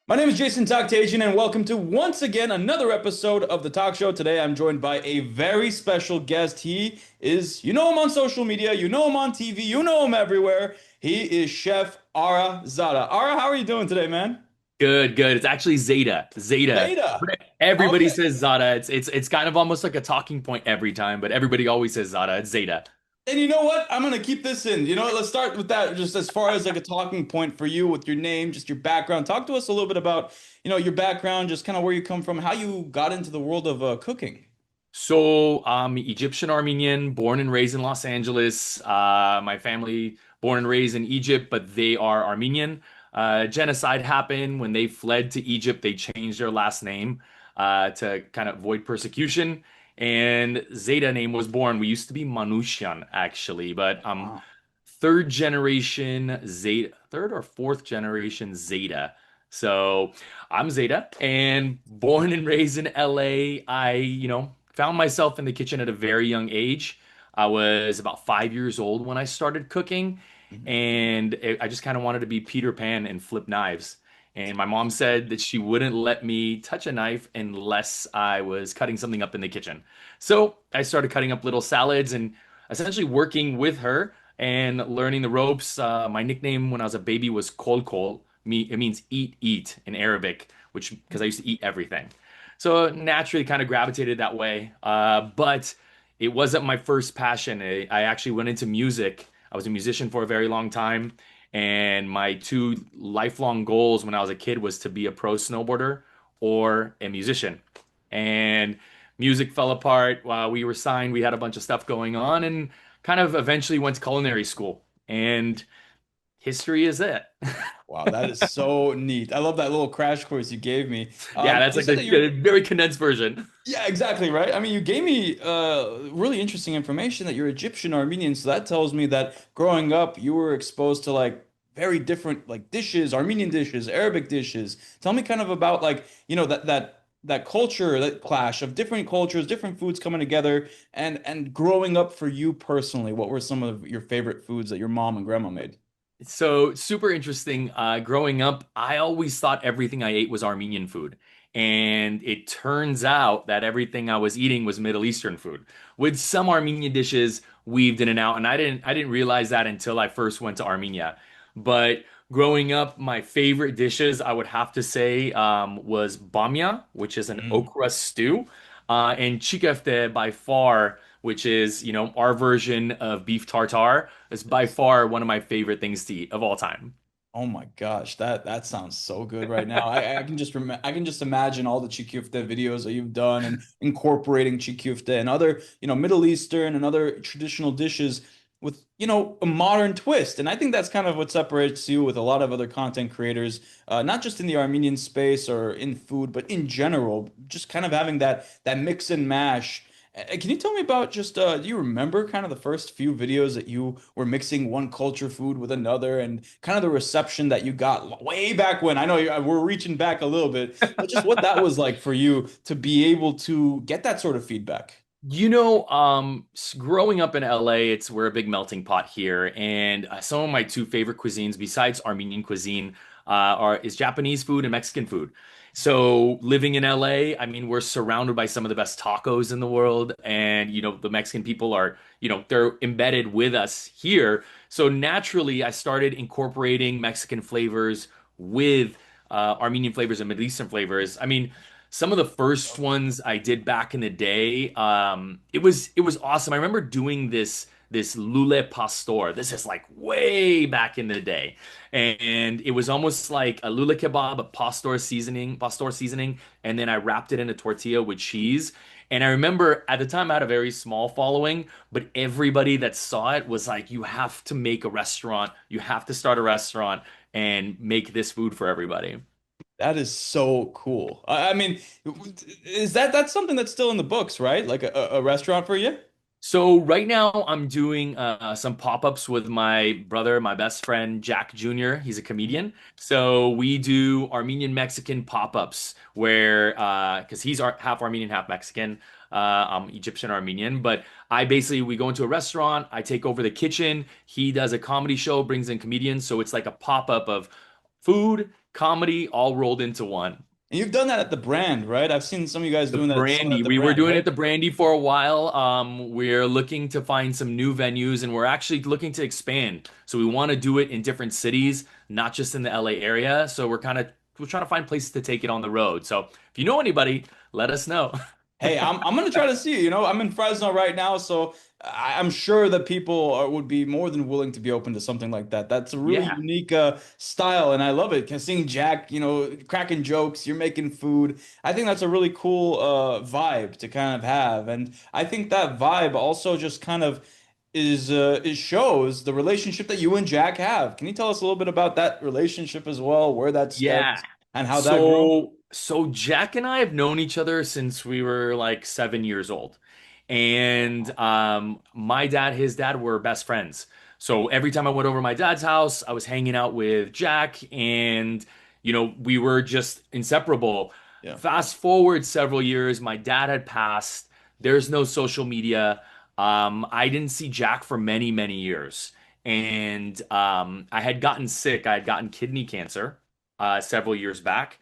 My name is Jason Takhtadjian, and welcome to once again another episode of the talk show. Today, I'm joined by a very special guest. You know him on social media, you know him on TV, you know him everywhere. He is Chef Ara Zada. Ara, how are you doing today, man? Good, good. It's actually Zeta. Zeta. Zeta. But everybody Okay. says Zada. It's kind of almost like a talking point every time, but everybody always says Zada. It's Zeta. And you know what? I'm gonna keep this in. You know what? Let's start with that. Just as far as like a talking point for you with your name, just your background. Talk to us a little bit about, your background, just kind of where you come from, how you got into the world of cooking. So I'm Egyptian Armenian, born and raised in Los Angeles. My family born and raised in Egypt, but they are Armenian. Genocide happened when they fled to Egypt. They changed their last name to kind of avoid persecution. And Zeta name was born. We used to be Manushian actually, but Wow. third generation Zeta, third or fourth generation Zeta. So I'm Zeta and born and raised in LA. I found myself in the kitchen at a very young age. I was about 5 years old when I started cooking, Mhm. and I just kind of wanted to be Peter Pan and flip knives. And my mom said that she wouldn't let me touch a knife unless I was cutting something up in the kitchen. So I started cutting up little salads and essentially working with her and learning the ropes. My nickname when I was a baby was Kol Kol. It means eat, eat in Arabic, which because I used to eat everything. So naturally kind of gravitated that way. But it wasn't my first passion. I actually went into music. I was a musician for a very long time. And my two lifelong goals when I was a kid was to be a pro snowboarder or a musician. And music fell apart while we were signed. We had a bunch of stuff going on and kind of eventually went to culinary school. And history is it. Wow, that is so neat. I love that little crash course you gave me. Yeah, that's You like said the, that you're, the very condensed version. yeah, exactly, right? I mean, you gave me really interesting information that you're Egyptian Armenian. So that tells me that growing up, you were exposed to like very different like dishes, Armenian dishes, Arabic dishes. Tell me kind of about like, that culture, that clash of different cultures, different foods coming together and growing up for you personally. What were some of your favorite foods that your mom and grandma made? So super interesting. Growing up, I always thought everything I ate was Armenian food. And it turns out that everything I was eating was Middle Eastern food, with some Armenian dishes weaved in and out. And I didn't realize that until I first went to Armenia. But growing up, my favorite dishes I would have to say was bamia, which is an Mm. okra stew, and chikefte by far, which is our version of beef tartare. Is by far one of my favorite things to eat of all time. Oh my gosh, that sounds so good right now. I can just imagine all the chikyufte videos that you've done and incorporating chikyufte and other, Middle Eastern and other traditional dishes with, a modern twist. And I think that's kind of what separates you with a lot of other content creators, not just in the Armenian space or in food, but in general, just kind of having that mix and mash. Can you tell me about just do you remember kind of the first few videos that you were mixing one culture food with another and kind of the reception that you got way back when? I know we're reaching back a little bit, but just what that was like for you to be able to get that sort of feedback. Growing up in LA, we're a big melting pot here, and some of my two favorite cuisines, besides Armenian cuisine, is Japanese food and Mexican food. So living in LA, I mean, we're surrounded by some of the best tacos in the world, and the Mexican people are, they're embedded with us here. So naturally, I started incorporating Mexican flavors with Armenian flavors and Middle Eastern flavors. I mean, some of the first ones I did back in the day, it was awesome. I remember doing this lule pastor. This is like way back in the day, and it was almost like a lule kebab, a pastor seasoning, and then I wrapped it in a tortilla with cheese. And I remember at the time I had a very small following, but everybody that saw it was like, "You have to make a restaurant. You have to start a restaurant and make this food for everybody." That is so cool. I mean, that's something that's still in the books, right? Like a restaurant for you? So right now I'm doing some pop-ups with my brother, my best friend Jack Jr. He's a comedian. So we do Armenian Mexican pop-ups where because he's half Armenian, half Mexican. I'm Egyptian Armenian, but we go into a restaurant, I take over the kitchen. He does a comedy show, brings in comedians, so it's like a pop-up of food, comedy, all rolled into one. And you've done that at the brand, right? I've seen some of you guys The doing that some Brandy. at the We were brand, doing right? it the Brandy for a while. We're looking to find some new venues and we're actually looking to expand. So we want to do it in different cities, not just in the LA area. So we're trying to find places to take it on the road. So if you know anybody, let us know. Hey, I'm gonna try to see it. You know, I'm in Fresno right now, so I'm sure that people would be more than willing to be open to something like that. That's a really Yeah. unique style, and I love it. 'Cause seeing Jack, you know, cracking jokes, you're making food. I think that's a really cool vibe to kind of have, and I think that vibe also just kind of is shows the relationship that you and Jack have. Can you tell us a little bit about that relationship as well, where that Yeah. stems, and how that grew? So Jack and I have known each other since we were like 7 years old. And my dad, his dad were best friends. So every time I went over to my dad's house, I was hanging out with Jack and we were just inseparable. Yeah. Fast forward several years, my dad had passed. There's no social media. I didn't see Jack for many, many years. And I had gotten sick. I had gotten kidney cancer several years back.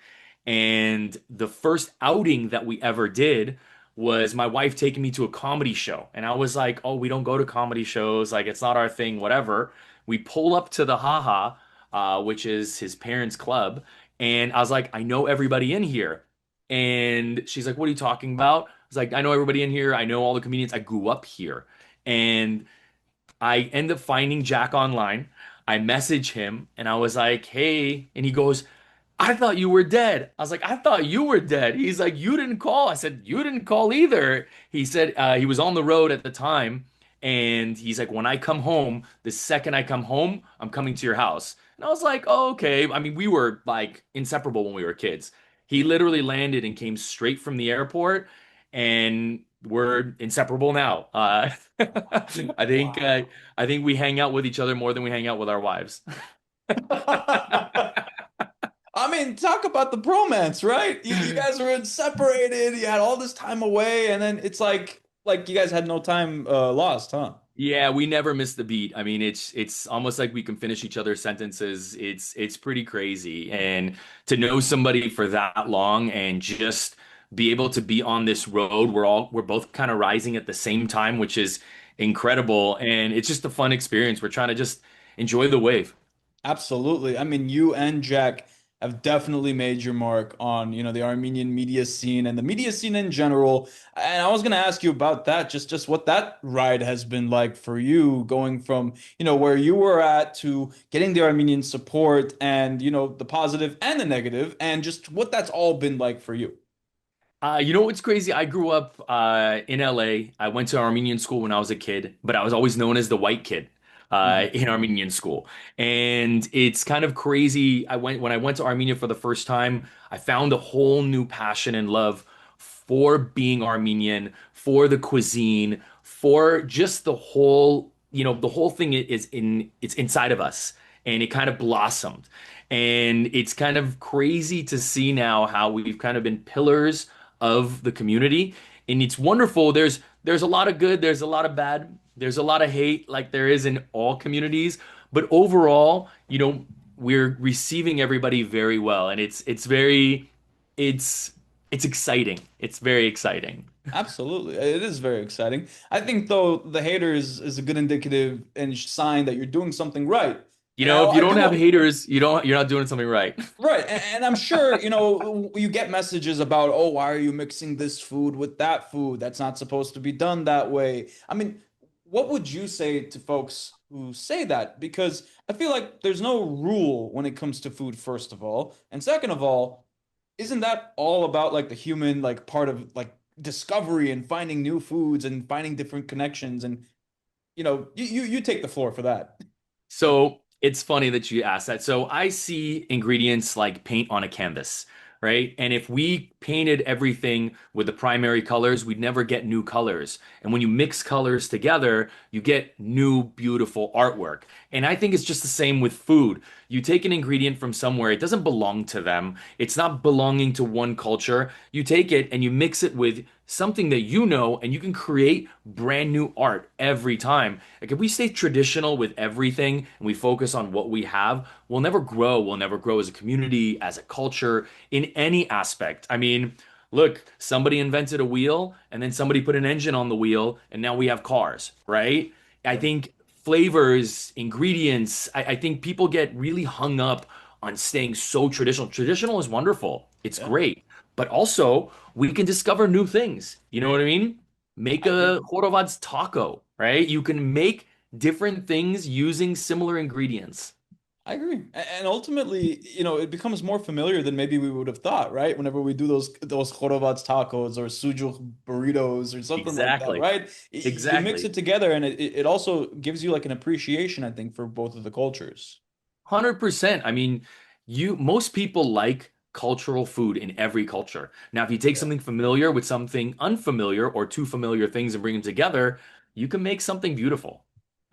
And the first outing that we ever did was my wife taking me to a comedy show. And I was like, oh, we don't go to comedy shows. Like, it's not our thing, whatever. We pull up to the Haha, which is his parents' club. And I was like, I know everybody in here. And she's like, what are you talking about? I was like, I know everybody in here. I know all the comedians. I grew up here. And I end up finding Jack online. I message him and I was like, hey. And he goes, I thought you were dead. I was like, I thought you were dead. He's like, you didn't call. I said, you didn't call either. He said he was on the road at the time. And he's like, when I come home, the second I come home, I'm coming to your house. And I was like, oh, okay. I mean, we were like inseparable when we were kids. He Yeah. literally landed and came straight from the airport, and we're inseparable now. I think uh, Wow. I think we hang out with each other more than we hang out with our wives. I mean, talk about the bromance, right? You guys were separated, you had all this time away, and then it's like you guys had no time lost, huh? Yeah, we never miss the beat. I mean, it's almost like we can finish each other's sentences. It's pretty crazy. And to know somebody for that long and just be able to be on this road, we're both kind of rising at the same time, which is incredible. And it's just a fun experience. We're trying to just enjoy the wave. Absolutely. I mean, you and Jack have definitely made your mark on, you know, the Armenian media scene and the media scene in general. And I was going to ask you about that, just what that ride has been like for you, going from, you know, where you were at to getting the Armenian support and, you know, the positive and the negative, and just what that's all been like for you. You know what's crazy? I grew up in LA. I went to Armenian school when I was a kid, but I was always known as the white kid Mhm. in Armenian school. And it's kind of crazy. When I went to Armenia for the first time, I found a whole new passion and love for being Armenian, for the cuisine, for just the whole thing it's inside of us, and it kind of blossomed. And it's kind of crazy to see now how we've kind of been pillars of the community, and it's wonderful. There's a lot of good, there's a lot of bad, there's a lot of hate, like there is in all communities. But overall, we're receiving everybody very well, and it's it's exciting. It's very exciting. Absolutely. It is very exciting. I think though the haters is a good indicative and sign that you're doing something right. And If you I don't have do. haters, you're not doing something right. Right. And I'm sure, you know, you get messages about, oh, why are you mixing this food with that food? That's not supposed to be done that way. I mean, what would you say to folks who say that? Because I feel like there's no rule when it comes to food, first of all. And second of all, isn't that all about like the human, like part of like discovery and finding new foods and finding different connections? And, you know, you take the floor for that. So it's funny that you asked that. So I see ingredients like paint on a canvas, right? And if we painted everything with the primary colors, we'd never get new colors. And when you mix colors together, you get new, beautiful artwork. And I think it's just the same with food. You take an ingredient from somewhere, it doesn't belong to them. It's not belonging to one culture. You take it and you mix it with something that you know, and you can create brand new art every time. Like if we stay traditional with everything and we focus on what we have, we'll never grow. We'll never grow as a community, as a culture, in any aspect. I mean, look, somebody invented a wheel and then somebody put an engine on the wheel and now we have cars, right? I Yep. think flavors, ingredients, I think people get really hung up on staying so traditional. Traditional is wonderful. It's Yeah, great. But also, we can discover new things. You know what I mean? Make I agree. a Horovad's taco, right? You can make different things using similar ingredients. I agree. And ultimately, it becomes more familiar than maybe we would have thought, right? Whenever we do those Chorobats tacos or sujuk burritos or something like that, Exactly. right? You mix Exactly. it together and it also gives you like an appreciation, I think, for both of the cultures. 100%. I mean, you most people like cultural food in every culture. Now, if you take Yeah. something familiar with something unfamiliar or two familiar things and bring them together, you can make something beautiful.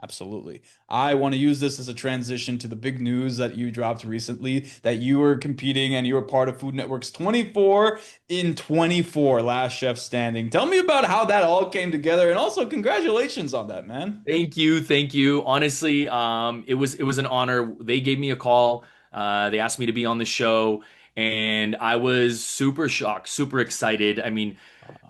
Absolutely. I want to use this as a transition to the big news that you dropped recently that you were competing and you were part of Food Network's 24 in 24 Last Chef Standing. Tell me about how that all came together and also congratulations on that, man. Thank you, thank you. Honestly, it was an honor. They gave me a call. They asked me to be on the show, and I was super shocked, super excited. I mean,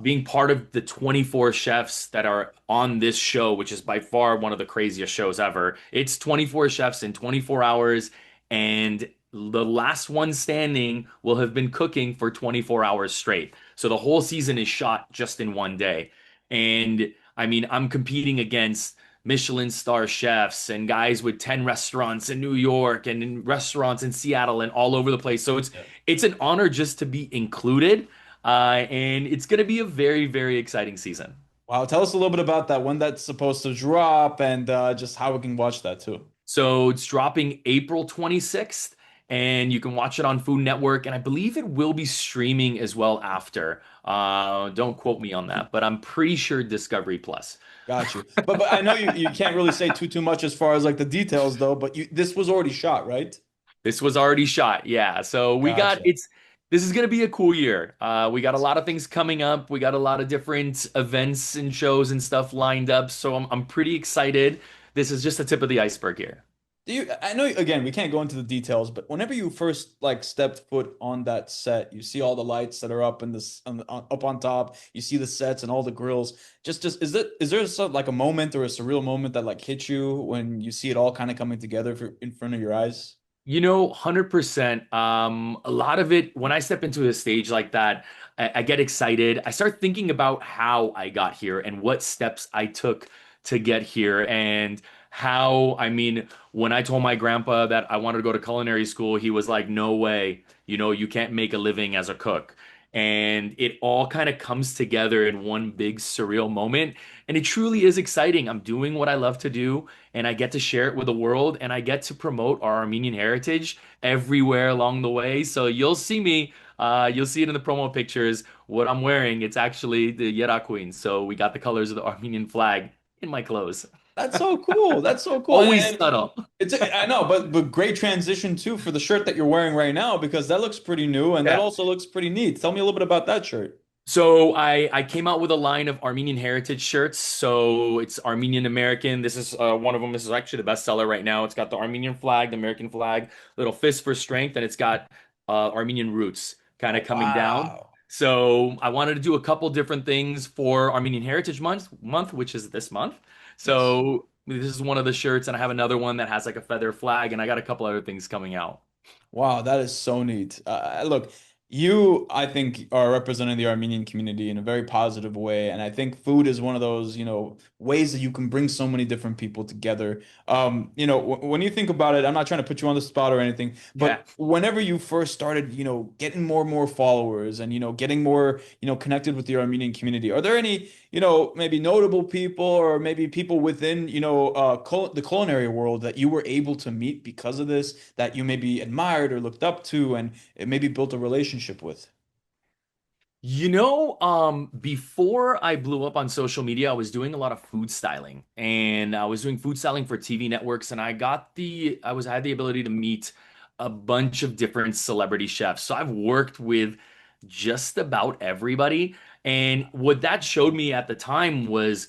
being part of the 24 chefs that are on this show, which is by far one of the craziest shows ever. It's 24 chefs in 24 hours, and the last one standing will have been cooking for 24 hours straight. So the whole season is shot just in one day. And I mean, I'm competing against Michelin star chefs and guys with 10 restaurants in New York and in restaurants in Seattle and all over the place. So it's an honor just to be included. And it's going to be a very, very exciting season. Wow, tell us a little bit about that, when that's supposed to drop and just how we can watch that too. So it's dropping April 26th, and you can watch it on Food Network. And I believe it will be streaming as well after. Don't quote me on that, but I'm pretty sure Discovery Plus. Got you. But I know you can't really say too much as far as like the details though, but this was already shot, right? This was already shot, yeah. So we got Gotcha. it's this is gonna be a cool year. We got a lot of things coming up. We got a lot of different events and shows and stuff lined up. So I'm pretty excited. This is just the tip of the iceberg here. I know again we can't go into the details, but whenever you first like stepped foot on that set, you see all the lights that are up in this up on top. You see the sets and all the grills. Just is there some, like a moment or a surreal moment that like hits you when you see it all kind of coming together in front of your eyes? 100%. A lot of it, when I step into a stage like that, I get excited. I start thinking about how I got here and what steps I took to get here and how, I mean, when I told my grandpa that I wanted to go to culinary school, he was like, no way, you can't make a living as a cook. And it all kind of comes together in one big surreal moment. And it truly is exciting. I'm doing what I love to do and I get to share it with the world and I get to promote our Armenian heritage everywhere along the way. So you'll see me, you'll see it in the promo pictures. What I'm wearing, it's actually the Yera Queen. So we got the colors of the Armenian flag in my clothes. That's so cool. That's so cool. Always And subtle. I know, but great transition too for the shirt that you're wearing right now because that looks pretty new and that Yeah. also looks pretty neat. Tell me a little bit about that shirt. So I came out with a line of Armenian heritage shirts. So it's Armenian American. This is one of them. This is actually the bestseller right now. It's got the Armenian flag, the American flag, little fist for strength, and it's got Armenian roots kind of Oh, coming down. wow. So I wanted to do a couple different things for Armenian Heritage Month, which is this month. Yes. So this is one of the shirts, and I have another one that has like a feather flag, and I got a couple other things coming out. Wow, that is so neat. Look, you, I think, are representing the Armenian community in a very positive way, and I think food is one of those, ways that you can bring so many different people together. W when you think about it, I'm not trying to put you on the spot or anything, Yeah. but whenever you first started, getting more and more followers and, getting more, connected with the Armenian community, are there any, maybe notable people or maybe people within, the culinary world that you were able to meet because of this, that you maybe admired or looked up to and it maybe built a relationship with? Before I blew up on social media, I was doing a lot of food styling, and I was doing food styling for TV networks, and I had the ability to meet a bunch of different celebrity chefs. So I've worked with just about everybody. And what that showed me at the time was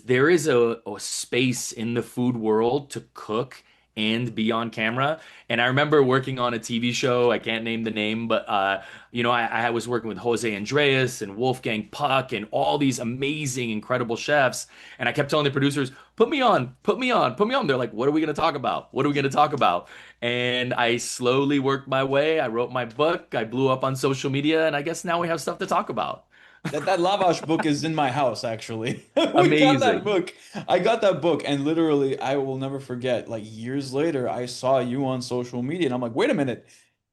there is a space in the food world to cook and be on camera. And I remember working on a TV show. I can't name the name, but I was working with Jose Andreas and Wolfgang Puck and all these amazing, incredible chefs. And I kept telling the producers, put me on, put me on, put me on. They're like, what are we going to talk about? What are we going to talk about? And I slowly worked my way. I wrote my book. I blew up on social media. And I guess now we have stuff to talk about. That lavash book is in my house, actually. We got that Amazing. book. I got that book, and literally, I will never forget. Like years later, I saw you on social media, and I'm like, wait a minute,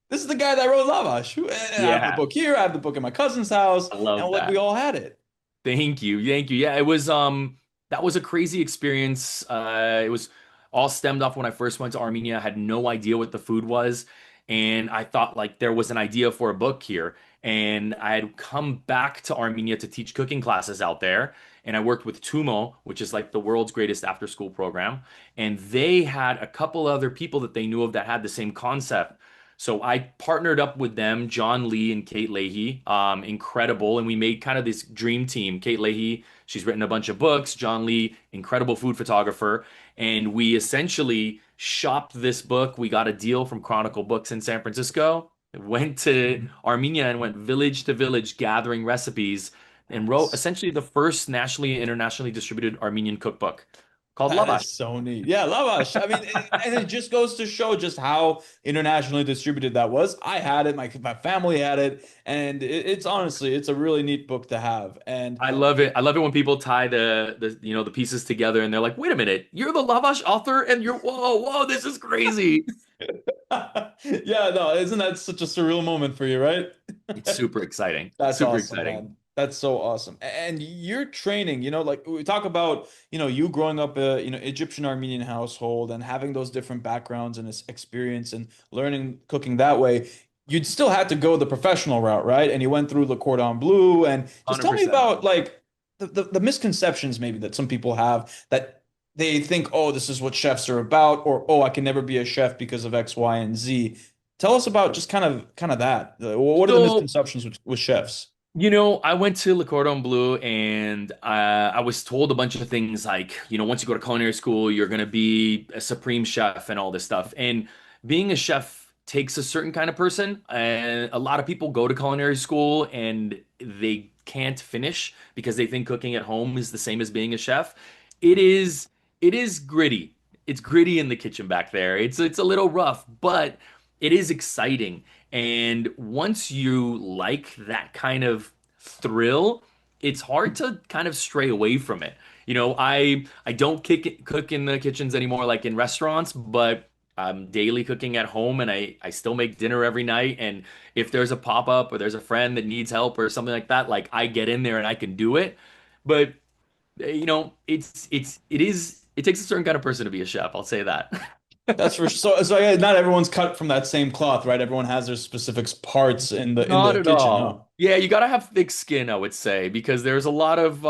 this is the guy that wrote lavash. And I have the Yeah, book here. I have the book in my cousin's house, I and love like we that. all had it. Thank you. Thank you. Yeah, it was that was a crazy experience. It was all stemmed off when I first went to Armenia. I had no idea what the food was, and I thought like there was an idea for a book here. And I had come back to Armenia to teach cooking classes out there, and I worked with Tumo, which is like the world's greatest after-school program, and they had a couple other people that they knew of that had the same concept. So I partnered up with them, John Lee and Kate Leahy, incredible, and we made kind of this dream team. Kate Leahy, she's written a bunch of books. John Lee, incredible food photographer, and we essentially shopped this book. We got a deal from Chronicle Books in San Francisco. Went to Armenia and went village to village gathering recipes and wrote Nice. essentially the first nationally and internationally distributed Armenian cookbook called That Lavash. is so neat. Yeah, lavash. I mean, and it just goes to show just how internationally distributed that was. I had it, my family had it, and it's honestly, it's a really neat book to have. And I love it. I love it when people tie the pieces together and they're like, "Wait a minute, you're the Lavash author and you're whoa, this is crazy." yeah, no, isn't that such a surreal moment for you, right? It's super exciting. That's Super awesome, exciting. man. That's so awesome. And you're training, like we talk about, you growing up a, Egyptian Armenian household and having those different backgrounds and this experience and learning cooking that way. You'd still had to go the professional route, right? And you went through Le Cordon Bleu. And just tell me 100%. about like the misconceptions maybe that some people have that they think, oh, this is what chefs are about, or oh, I can never be a chef because of X, Y, and Z. Tell us about just kind of that. What are the So misconceptions with chefs? I went to Le Cordon Bleu and I was told a bunch of things like, once you go to culinary school, you're going to be a supreme chef and all this stuff. And being a chef takes a certain kind of person. And a lot of people go to culinary school and they can't finish because they think cooking at home is the same as being a chef. It is, it is gritty. It's gritty in the kitchen back there. It's a little rough, but it is exciting. And once you like that kind of thrill, it's hard to kind of stray away from it. I don't cook in the kitchens anymore like in restaurants, but I'm daily cooking at home and I still make dinner every night. And if there's a pop-up or there's a friend that needs help or something like that, like I get in there and I can do it. But it takes a certain kind of person to be a chef, I'll say that. That's for so yeah, not everyone's cut from that same cloth, right? Everyone has their specific parts in Not the at kitchen, huh? all. Yeah, you gotta have thick skin, I would say, because there's a lot of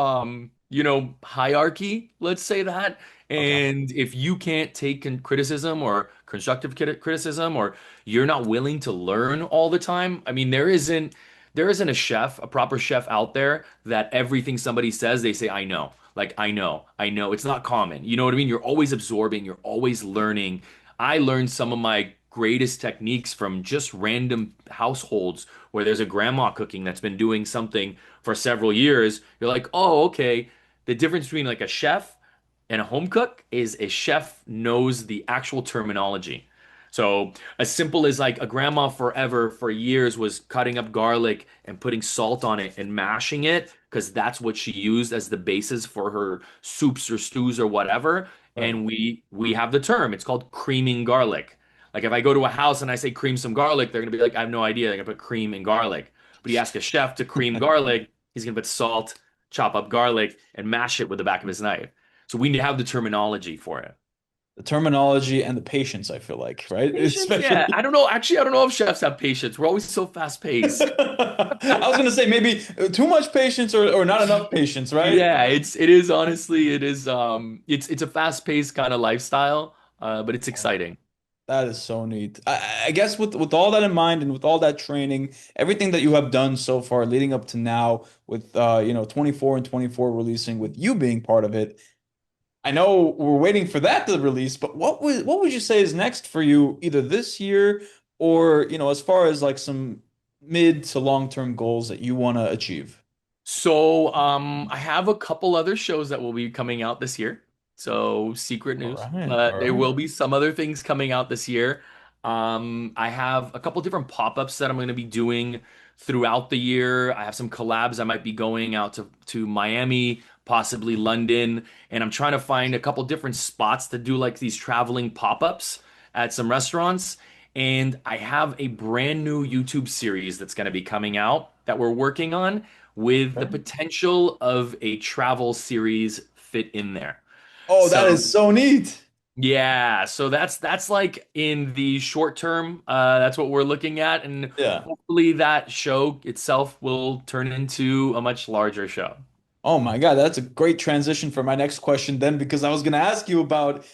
hierarchy, let's say that. Okay. And if you can't take criticism or constructive criticism, or you're not willing to learn all the time, I mean, there isn't a chef, a proper chef out there that everything somebody says, they say, I know. Like, I know, I know. It's not common. You know what I mean? You're always absorbing, you're always learning. I learned some of my greatest techniques from just random households where there's a grandma cooking that's been doing something for several years. You're like, oh, okay. The difference between like a chef and a home cook is a chef knows the actual terminology. So as simple as like a grandma forever for years was cutting up garlic and putting salt on it and mashing it because that's what she used as the basis for her soups or stews or whatever. Right. And we have the term. It's called creaming garlic. Like if I go to a house and I say cream some garlic, they're gonna be like, I have no idea. They're gonna put cream in garlic. But you ask a chef to cream garlic, he's gonna put salt, chop up garlic, and mash it with the back of his knife. So we need to have the terminology for it. The terminology and the patience, I feel like, right? Patience? Yeah. Especially I don't know. Actually, I don't know if chefs have patience. We're always so fast paced. I was gonna say maybe too much patience or not enough patience, right? Yeah, it is honestly, it is it's a fast paced kind of lifestyle, but it's exciting. That is so neat. I guess with all that in mind and with all that training, everything that you have done so far leading up to now with 24 and 24 releasing with you being part of it. I know we're waiting for that to release, but what would you say is next for you either this year or, as far as like some mid to long-term goals that you want to achieve? So, I have a couple other shows that will be coming out this year. So, secret All news, right, but all there right. will be some other things coming out this year. I have a couple different pop-ups that I'm going to be doing throughout the year. I have some collabs. I might be going out to Miami, possibly London, and I'm trying to find a couple different spots to do like these traveling pop-ups at some restaurants. And I have a brand new YouTube series that's going to be coming out that we're working on with the Okay. potential of a travel series fit in there. Oh, that So is so neat. yeah, so that's like in the short term, that's what we're looking at, and Yeah. hopefully that show itself will turn into a much larger show. Oh my God, that's a great transition for my next question then, because I was going to ask you about,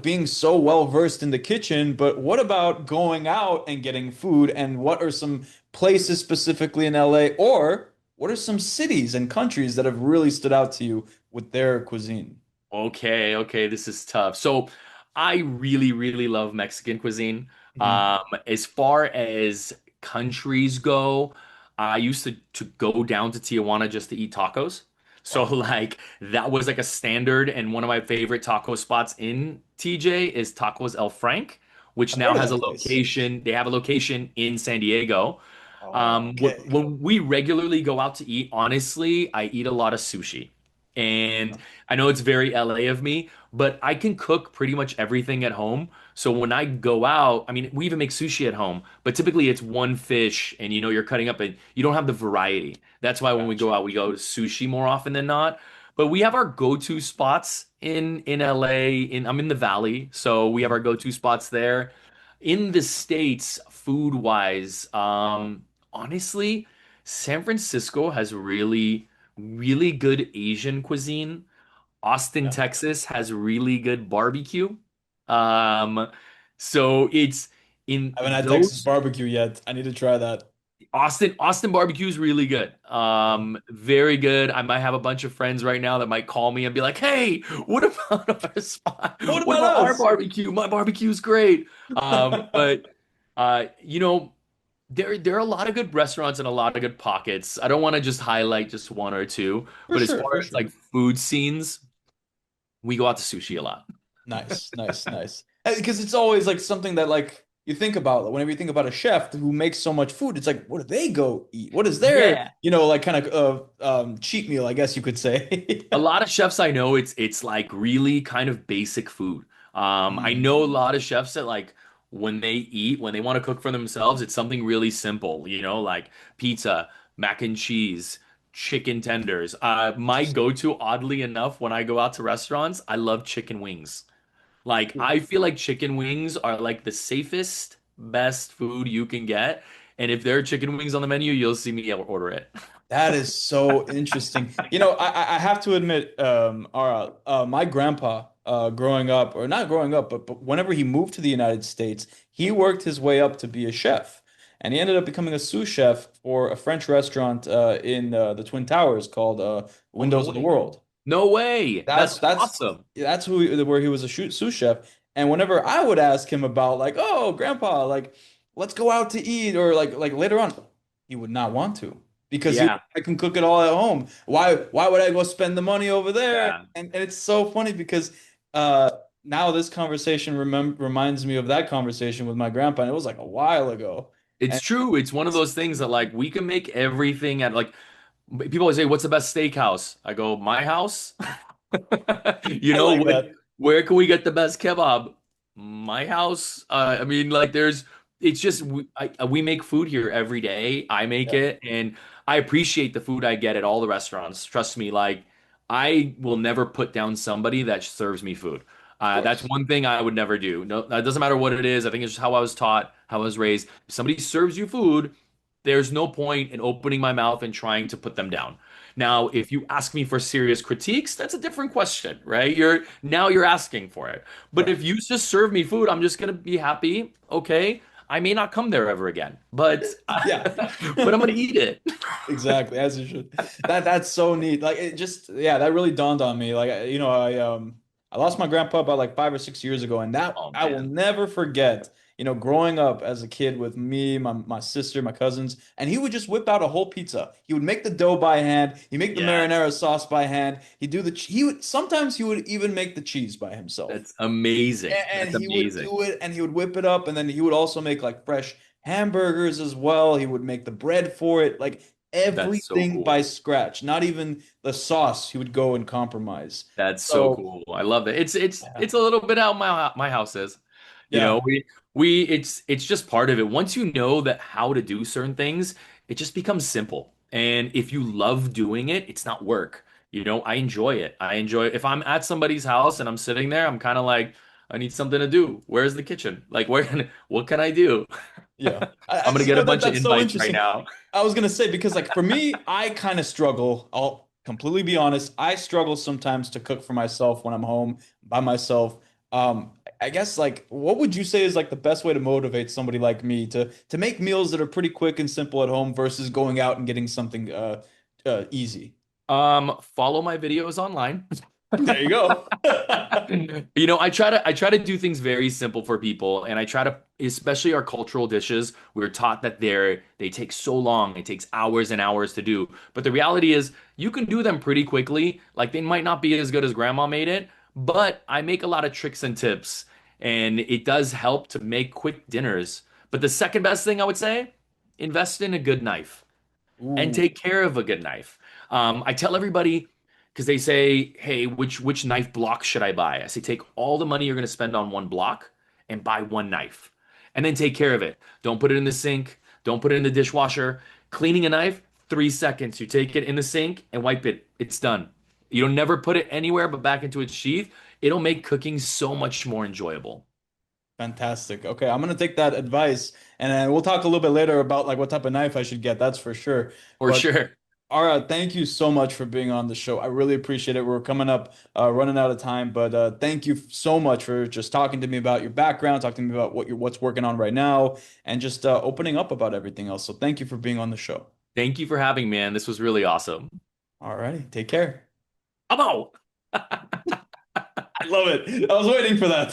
being so well versed in the kitchen, but what about going out and getting food and what are some places specifically in LA or what are some cities and countries that have really stood out to you with their cuisine? Okay, okay, this is tough. So I really, really love Mexican cuisine. Mhm. As far as countries go, I used to go down to Tijuana just to eat tacos. So Wow. like that was like a standard, and one of my favorite taco spots in TJ is Tacos El Frank, which I've now heard of has a that place. location. They have a location in San Diego. Oh, okay. When we regularly go out to eat, honestly, I eat a lot of sushi. And I know it's very LA of me, but I can cook pretty much everything at home. So when I go out, I mean, we even make sushi at home, but typically it's one fish and you're cutting up and you don't have the variety. That's why when we go Gotcha. out, we go to sushi more often than not. But we have our go-to spots in LA. I'm in the Valley, so we have Mhm. our go-to spots there. In the States, food-wise, honestly, San Francisco has really really good Asian cuisine. Austin, Yeah. Texas has really good barbecue. Um, so it's in I haven't had Texas those barbecue yet. I need to try that. Austin barbecue is really good. Okay. Very good. I might have a bunch of friends right now that might call me and be like, "Hey, what about our spot? What What about about our us? barbecue? My barbecue's great." But you know, there are a lot of good restaurants and a lot of good pockets. I don't want to just highlight just one or two, For but as sure, far for as like sure. food scenes, we go out to sushi a lot. Nice, nice, nice. Because it's always like something that like you think about whenever you think about a chef who makes so much food. It's like, what do they go eat? What is their, Yeah. like kind of cheat meal, I guess you could say. A lot of chefs I know, it's like really kind of basic food. I Mm. know a lot of chefs that like when they eat, when they want to cook for themselves, it's something really simple, like pizza, mac and cheese, chicken tenders. My Interesting. go-to, oddly enough, when I go out to restaurants, I love chicken wings. Like I feel like chicken wings are like the safest, best food you can get. And if there are chicken wings on the menu, you'll see me order it. That is so interesting. I have to admit, Ara, my grandpa, growing up, or not growing up, but whenever he moved to the United States, he worked his way up to be a chef, and he ended up becoming a sous chef for a French restaurant in the Twin Towers called Oh, no Windows of the way. World. No way. That's That's awesome. that's where he was a sous chef. And whenever I would ask him about like, oh, grandpa, like, let's go out to eat, or like later on, he would not want to because Yeah. I can cook it all at home. Why would I go spend the money over there? Yeah. And it's so funny because uh now this conversation reminds me of that conversation with my grandpa, and it was like a while ago. It's And true. It's one of those things that like we can make everything at like people always say, "What's the best steakhouse?" I go, "My house." You I know like what? that. Where can we get the best kebab? My house. I mean, like, it's just we make food here every day. I make Yeah. it, and I appreciate the food I get at all the restaurants. Trust me, like, I will never put down somebody that serves me food. Of That's course. one thing I would never do. No, it doesn't matter what it is. I think it's just how I was taught, how I was raised. If somebody serves you food, there's no point in opening my mouth and trying to put them down. Now, if you ask me for serious critiques, that's a different question, right? You're asking for it. But Right. if you just serve me food, I'm just gonna be happy. Okay, I may not come there ever again, but Yeah. but I'm gonna eat it. Exactly, as you should. That's so neat. Like it just yeah, that really dawned on me. Like I lost my grandpa about like 5 or 6 years ago, and that Oh I will man, never forget. Growing up as a kid with me, my sister, my cousins, and he would just whip out a whole pizza. He would make the dough by hand. He'd make the yes, marinara sauce by hand. He'd do he would sometimes he would even make the cheese by himself. that's amazing. And That's he would amazing. do it and he would whip it up and then he would also make like fresh hamburgers as well. He would make the bread for it, like That's so everything by cool. scratch. Not even the sauce he would go and compromise. That's so So, cool. I love it. yeah. It's a little bit how my house is. You know, Yeah. we it's just part of it. Once you know that how to do certain things, it just becomes simple. And if you love doing it, it's not work. You know, I enjoy it. I enjoy it. If I'm at somebody's house and I'm sitting there, I'm kind of like, I need something to do. Where's the kitchen? Like, what can I do? Yeah. I'm gonna get a That bunch of that's so invites right interesting. now. I was gonna say because like for me, I kind of struggle. I'll completely be honest. I struggle sometimes to cook for myself when I'm home by myself. I guess like what would you say is like the best way to motivate somebody like me to make meals that are pretty quick and simple at home versus going out and getting something easy? Follow my videos online. There you go. You know, I try to do things very simple for people, and I try to, especially our cultural dishes, we're taught that they take so long, it takes hours and hours to do. But the reality is you can do them pretty quickly. Like they might not be as good as grandma made it, but I make a lot of tricks and tips, and it does help to make quick dinners. But the second best thing I would say, invest in a good knife and Ooh, take care of a good knife. I tell everybody because they say, "Hey, which knife block should I buy?" I say, take all the money you're going to spend on one block and buy one knife, and then take care of it. Don't put it in the sink. Don't put it in the dishwasher. Cleaning a knife, 3 seconds. You take it in the sink and wipe it. It's done. You don't never put it anywhere but back into its sheath. It'll make cooking so much more enjoyable. fantastic. Okay, I'm gonna take that advice, and then we'll talk a little bit later about like what type of knife I should get. That's for sure. For But sure. Ara, thank you so much for being on the show. I really appreciate it. We're coming up, running out of time, but thank you so much for just talking to me about your background, talking to me about what's working on right now, and just opening up about everything else. So thank you for being on the show. Thank you for having me, man. This was really awesome. All righty, take care. I'm out. I love it. I was waiting for that.